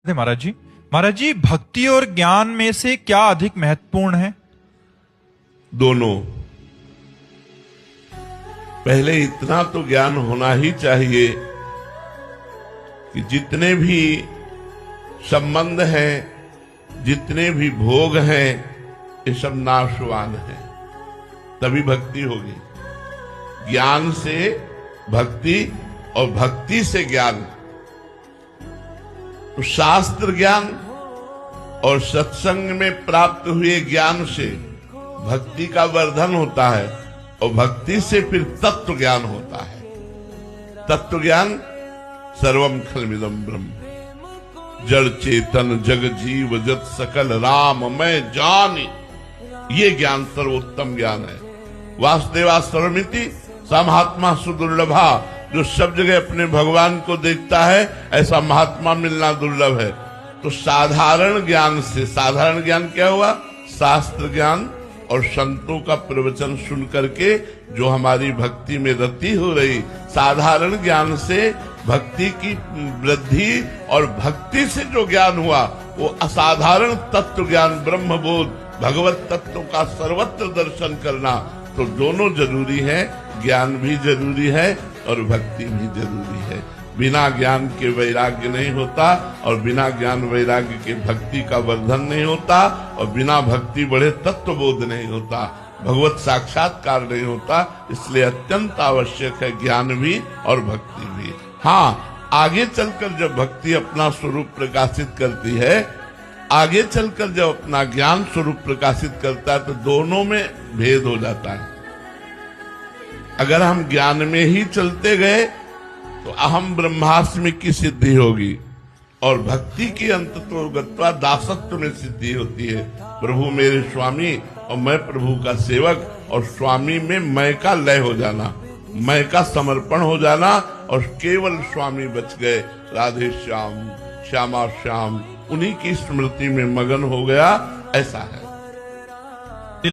महाराज जी भक्ति और ज्ञान में से क्या अधिक महत्वपूर्ण है? दोनों। पहले इतना तो ज्ञान होना ही चाहिए कि जितने भी संबंध हैं, जितने भी भोग हैं, ये सब नाशवान हैं, तभी भक्ति होगी। ज्ञान से भक्ति और भक्ति से ज्ञान। तो शास्त्र ज्ञान और सत्संग में प्राप्त हुए ज्ञान से भक्ति का वर्धन होता है और भक्ति से फिर तत्व ज्ञान होता है। तत्व ज्ञान सर्वम खलमिदम ब्रह्म, जड़ चेतन जग जीव जत सकल राम मैं जानी, ये ज्ञान सर्वोत्तम ज्ञान है। वासुदेवा सर्वमिति सा महात्मा सुदुर्लभा, जो सब जगह अपने भगवान को देखता है ऐसा महात्मा मिलना दुर्लभ है। तो साधारण ज्ञान से, साधारण ज्ञान क्या हुआ? शास्त्र ज्ञान और संतों का प्रवचन सुन करके जो हमारी भक्ति में रति हो रही, साधारण ज्ञान से भक्ति की वृद्धि और भक्ति से जो ज्ञान हुआ वो असाधारण तत्व ज्ञान, ब्रह्मबोध, भगवत तत्व का सर्वत्र दर्शन करना। तो दोनों जरूरी है, ज्ञान भी जरूरी है और भक्ति भी जरूरी है। बिना ज्ञान के वैराग्य नहीं होता और बिना ज्ञान वैराग्य के भक्ति का वर्धन नहीं होता और बिना भक्ति बढ़े तत्वबोध नहीं होता, भगवत साक्षात्कार नहीं होता। इसलिए अत्यंत आवश्यक है ज्ञान भी और भक्ति भी। हाँ, आगे चलकर जब भक्ति अपना स्वरूप प्रकाशित करती है, आगे चलकर जब अपना ज्ञान स्वरूप प्रकाशित करता है, तो दोनों में भेद हो जाता है। अगर हम ज्ञान में ही चलते गए तो अहम ब्रह्मास्मि की सिद्धि होगी और भक्ति की अंततो गत्वा दासत्व में सिद्धि होती है। प्रभु मेरे स्वामी और मैं प्रभु का सेवक, और स्वामी में मैं का लय हो जाना, मैं का समर्पण हो जाना और केवल स्वामी बच गए। राधे श्याम श्यामा श्याम, उन्हीं की स्मृति में मगन हो गया, ऐसा है।